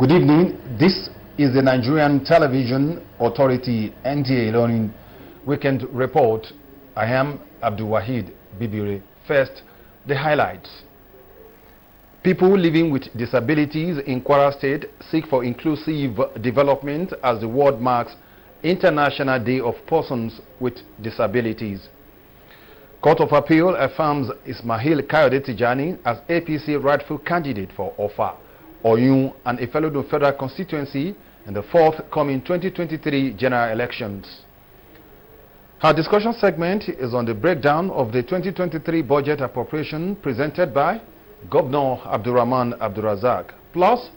Good evening. This is the Nigerian Television Authority NTA ILORIN Weekend Report. I am Abdul Wahid Bibire. First, the highlights. People living with disabilities in Kwara State seek for inclusive development as the world marks International Day of Persons with Disabilities. Court of Appeal affirms Ismail Kayode Tijani as APC rightful candidate for Ofa, Oyun and Ifelodun Federal Constituency in the forthcoming 2023 general elections. Our discussion segment is on the breakdown of the 2023 budget appropriation presented by Governor Abdurrahman Abdurazak, plus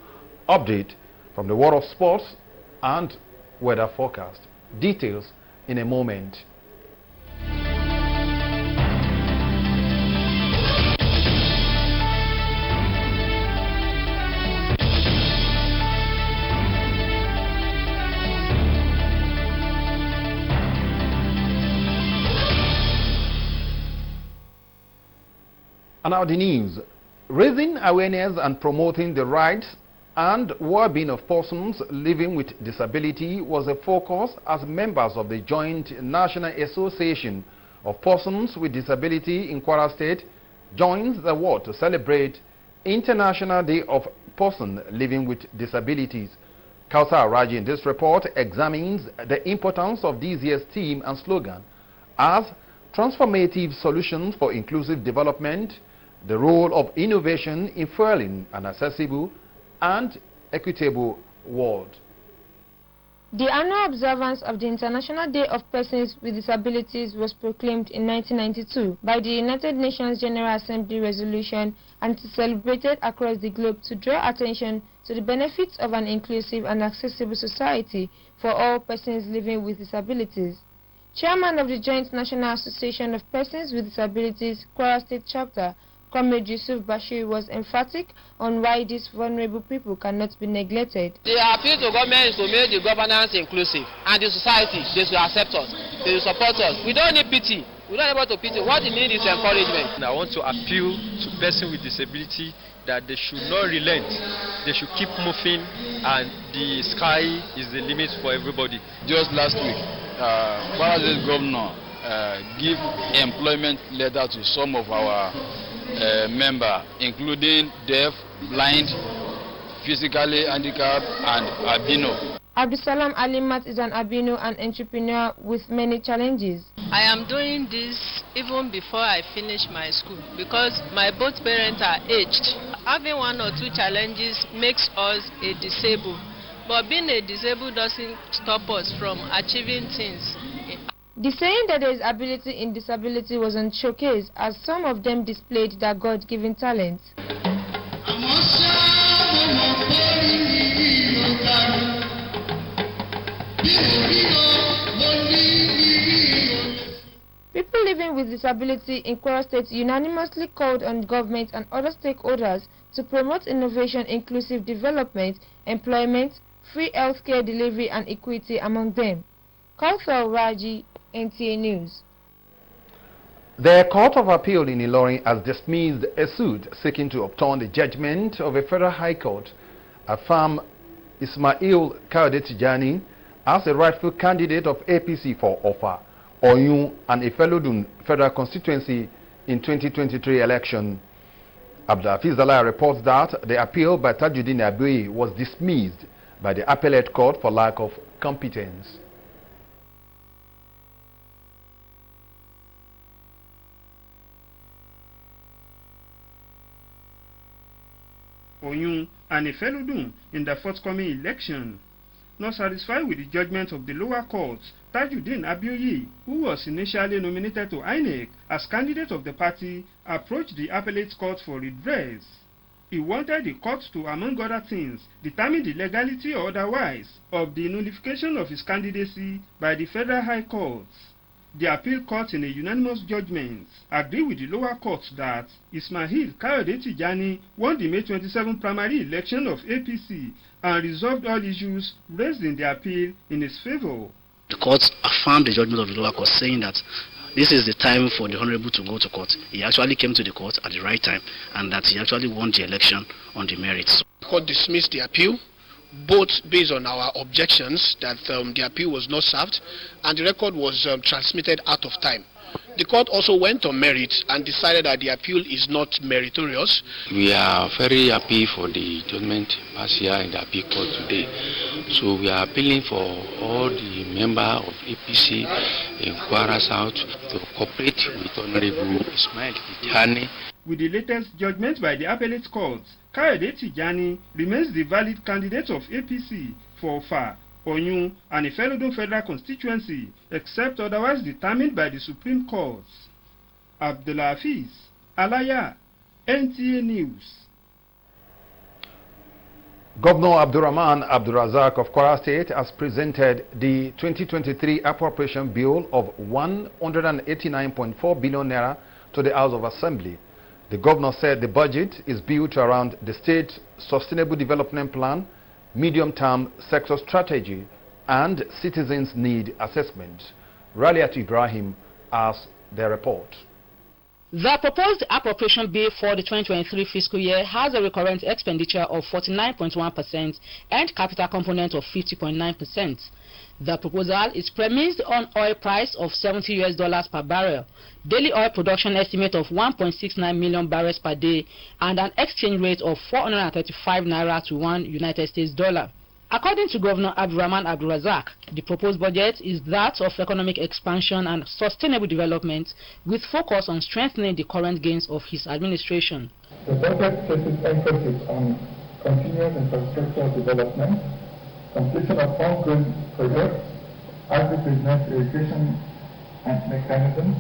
update from the world of sports and weather forecast. Details in a moment. And now the news. Raising awareness and promoting the rights and well-being of persons living with disability was a focus as members of the Joint National Association of Persons with Disability in Kwara State joined the world to celebrate International Day of Persons Living with Disabilities. Kausar Raji in this report examines the importance of this year's theme and slogan as transformative solutions for inclusive development, the role of innovation in furthering an accessible and equitable world. The annual observance of the International Day of Persons with Disabilities was proclaimed in 1992 by the United Nations General Assembly resolution and is celebrated across the globe to draw attention to the benefits of an inclusive and accessible society for all persons living with disabilities. Chairman of the Joint National Association of Persons with Disabilities, Kwara State Chapter, Comrade Yusuf Bashir was emphatic on why these vulnerable people cannot be neglected. The appeal to government is to make the governance inclusive, and the society, they should accept us, they should support us. We don't need pity. We don't need to pity. What we need is encouragement. And I want to appeal to persons with disability that they should not relent. They should keep moving, and the sky is the limit for everybody. Just last week, Kwara State Governor give employment letter to some of our members, including deaf, blind, physically handicapped, and albino. Abdusalam Alimat is an albino and entrepreneur with many challenges. I am doing this even before I finish my school because my both parents are aged. Having one or two challenges makes us a disabled, but being a disabled doesn't stop us from achieving things. The saying that there is ability in disability was on showcase as some of them displayed their God-given talents. People living with disability in Kwara State unanimously called on government and other stakeholders to promote innovation, inclusive development, employment, free healthcare delivery and equity among them. Kausar Raji, NTA News. The Court of Appeal in ILORIN has dismissed a suit seeking to overturn the judgment of a federal high court, affirmed Ismail Kayode Tijani as a rightful candidate of APC for Ofa, Oyun and Ifelodun Federal Constituency in 2023 election. Abdulhafiz Zalai reports that the appeal by Tajuddin Abuyi was dismissed by the appellate court for lack of competence. Oyun and Ifelodun in the forthcoming election. Not satisfied with the judgment of the lower courts, Tajuddin Abuyi, who was initially nominated to INEC as candidate of the party, approached the appellate court for redress. He wanted the court to, among other things, determine the legality or otherwise of the nullification of his candidacy by the Federal High Court. The appeal court, in a unanimous judgment, agreed with the lower court that Ismail Kayode Tijani won the May 27 primary election of APC and resolved all issues raised in the appeal in his favor. The court affirmed the judgment of the lower court, saying that this is the time for the Honorable to go to court. He actually came to the court at the right time, and that he actually won the election on the merits. The court dismissed the appeal both based on our objections that the appeal was not served and the record was transmitted out of time. The court also went on merit and decided that the appeal is not meritorious. We are very happy for the judgment passed here in the appeal court today. So we are appealing for all the members of APC in Kwara South to cooperate with Honorable Ismail Tijani. With the latest judgment by the appellate courts, Kayode Tijani remains the valid candidate of APC for Ofa, Oyun, and Ifelodun Federal Constituency, except otherwise determined by the Supreme Court. Abdulhafiz Alaya, NTA News. Governor Abdurrahman Abdurazak of Kwara State has presented the 2023 appropriation bill of 189.4 billion naira to the House of Assembly. The governor said the budget is built around the state's Sustainable Development Plan, medium-term sector strategy, and citizens' need assessment. Raliat Ibrahim has the report. The proposed appropriation bill for the 2023 fiscal year has a recurrent expenditure of 49.1% and capital component of 50.9%. The proposal is premised on oil price of $70 per barrel, daily oil production estimate of 1.69 million barrels per day, and an exchange rate of 435 naira to $1 United States dollar. According to Governor Abdurrahman Abdurazak, the proposed budget is that of economic expansion and sustainable development with focus on strengthening the current gains of his administration. The budget places emphasis on continuous infrastructure development, completion of ongoing projects, agribusiness irrigation and mechanization,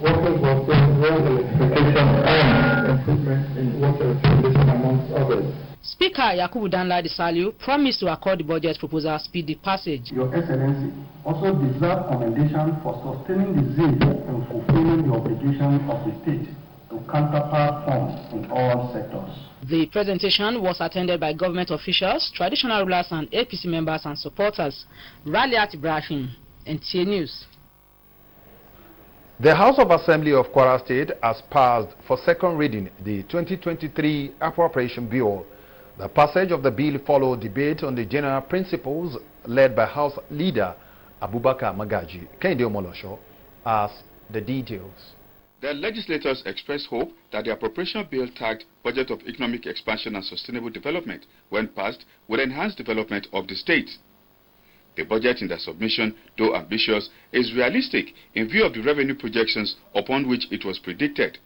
water road electrification, and improvement in water utilization, amongst others. Speaker Yakubu Danladi Saliu promised to accord the budget proposal speedy passage. Your Excellency also deserves commendation for sustaining the zeal and fulfilling the obligation of the state to counterpart funds in all sectors. The presentation was attended by government officials, traditional rulers, and APC members and supporters. Raliat Ibrahim, NTA News. The House of Assembly of Kwara State has passed for second reading the 2023 appropriation bill. The passage of the bill followed debate on the general principles led by House Leader Abubakar Magaji. Kende Omolosho has the details. The legislators expressed hope that the appropriation bill tagged Budget of Economic Expansion and Sustainable Development, when passed, would enhance development of the state. The budget in their submission, though ambitious, is realistic in view of the revenue projections upon which it was predicted.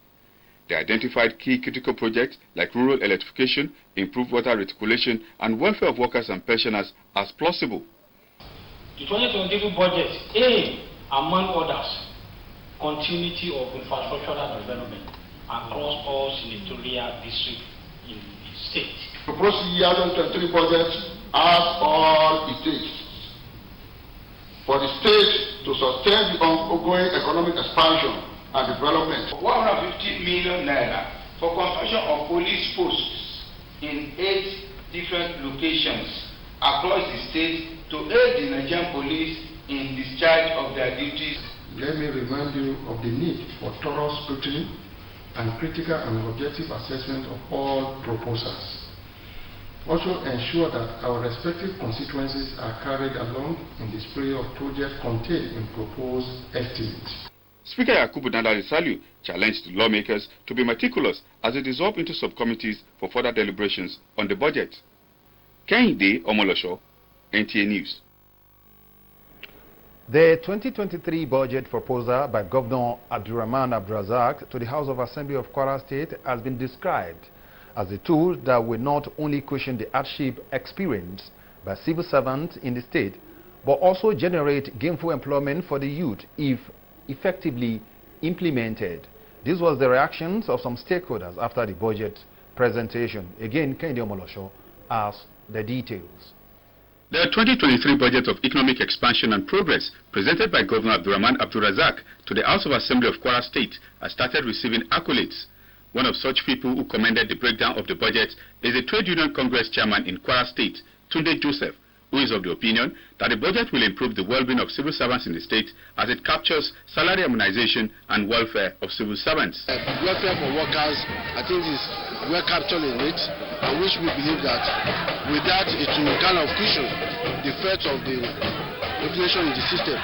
They identified key critical projects like rural electrification, improved water reticulation, and welfare of workers and pensioners as plausible. The 2023 budget aims, among others, continuity of infrastructural development across all senatorial districts in the state. The proposed year 2023 budget has all it takes for the state to sustain the ongoing economic expansion and development. 150 million naira for construction of police posts in 8 different locations across the state to aid the Nigerian police in discharge of their duties. Let me remind you of the need for thorough scrutiny and critical and objective assessment of all proposals. Also ensure that our respective constituencies are carried along in the spray of projects contained in proposed estimates. Speaker Yakubu Danladi Saliu challenged the lawmakers to be meticulous as they dissolve into subcommittees for further deliberations on the budget. Kehinde Omolosho, NTA News. The 2023 budget proposal by Governor Abdurrahman Abdurazak to the House of Assembly of Kwara State has been described as a tool that will not only cushion the hardship experienced by civil servants in the state, but also generate gainful employment for the youth if effectively implemented. This was the reactions of some stakeholders after the budget presentation. Again, Kehinde Omolosho has the details. The 2023 Budget of Economic Expansion and Progress presented by Governor Abdurrahman Abdurazak to the House of Assembly of Kwara State has started receiving accolades. One of such people who commended the breakdown of the budget is the Trade Union Congress Chairman in Kwara State, Tunde Joseph, who is of the opinion that the budget will improve the well-being of civil servants in the state as it captures salary harmonization and welfare of civil servants. Welfare for workers, I think, is well captured in it, and which we believe that with that it will kind of cushion the effect of the inflation in the system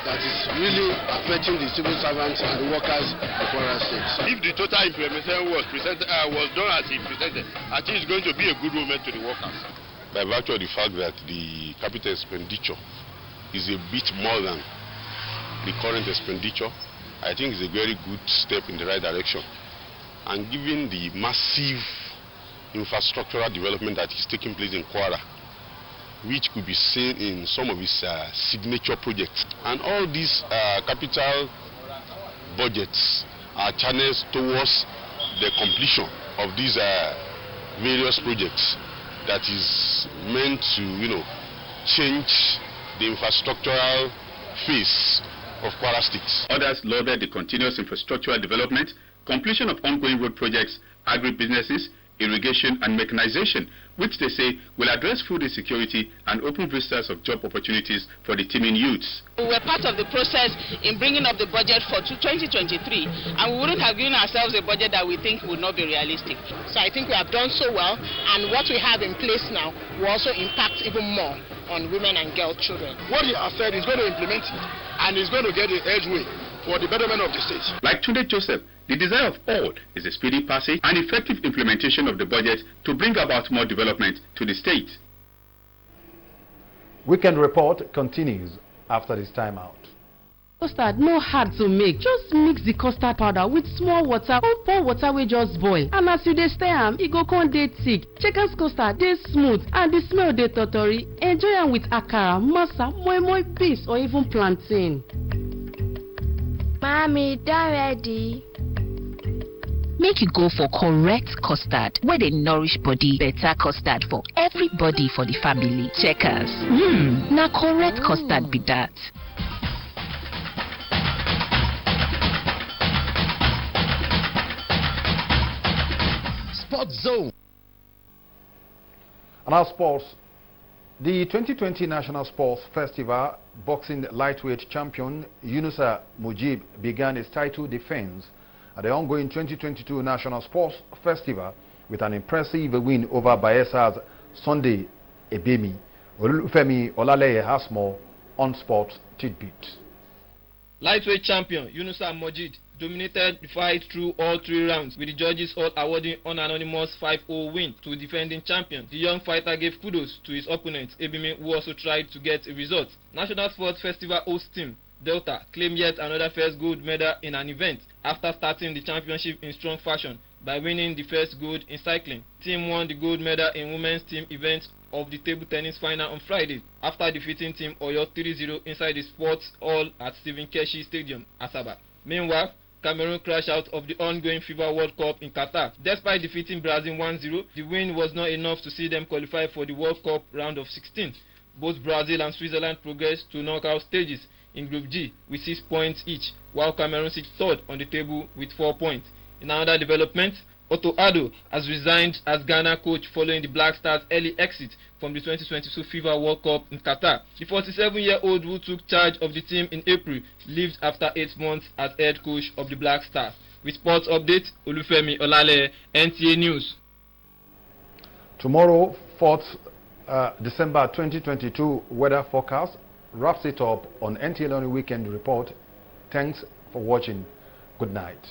that is really affecting the civil servants and the workers of Kwara State. If the total implementation was done as he presented, I think it's going to be a good moment to the workers. By virtue of the fact that the capital expenditure is a bit more than the current expenditure, I think it's a very good step in the right direction. And given the massive infrastructural development that is taking place in Kwara, which could be seen in some of its signature projects. And all these capital budgets are channeled towards the completion of these various projects that is meant to, change the infrastructural face of Kwara State. Others lauded the continuous infrastructural development, completion of ongoing road projects, agribusinesses, irrigation and mechanization, which they say will address food insecurity and open vistas of job opportunities for the teeming youths. We were part of the process in bringing up the budget for 2023, and we wouldn't have given ourselves a budget that we think would not be realistic. So I think we have done so well, and what we have in place now will also impact even more on women and girl children. What he has said is going to implement it, and he's going to get the edgeway for the betterment of the state. Like Tunde Joseph, the desire of all is a speedy passage and effective implementation of the budget to bring about more development to the state. Weekend Report continues after this timeout. Custard no hard to make. Just mix the custard powder with small water or pour water wey just boil. And as you dey stir am, e go come dey thick. Checkers custard dey smooth and the smell dey totori. Enjoy am with akara, masa, moi peas or even plantain. Mommy, done ready. Make you go for correct custard where they nourish body. Better custard for everybody for the family. Checkers. Na correct custard be that. Sports Zone. And our sports. The 2020 National Sports Festival boxing lightweight champion Yunusa Mujib began his title defense at the ongoing 2022 National Sports Festival with an impressive win over Bayesa's Sunday Ebemi. Olufemi Olaleye has more on sports tidbits. Lightweight champion Yunusa Mujib dominated the fight through all 3 rounds, with the judges all awarding unanimous 5-0 win to defending champion. The young fighter gave kudos to his opponent Ebimi, who also tried to get a result. National Sports Festival host team Delta claimed yet another first gold medal in an event after starting the championship in strong fashion by winning the first gold in cycling. Team won the gold medal in women's team event of the table tennis final on Friday after defeating Team Oyo 3-0 inside the sports hall at Stephen Keshi Stadium, Asaba. Meanwhile, Cameroon crashed out of the ongoing FIFA World Cup in Qatar. Despite defeating Brazil 1-0, the win was not enough to see them qualify for the World Cup round of 16. Both Brazil and Switzerland progressed to knockout stages in Group G with 6 points each, while Cameroon sits third on the table with 4 points. In another development, Otto Addo has resigned as Ghana coach following the Black Stars' early exit from the 2022 FIFA World Cup in Qatar. The 47-year-old who took charge of the team in April left after 8 months as head coach of the Black Stars. With sports updates, Olufemi Olale, NTA News. Tomorrow, 4th December 2022 weather forecast wraps it up on NTA ILORIN Weekend Report. Thanks for watching. Good night.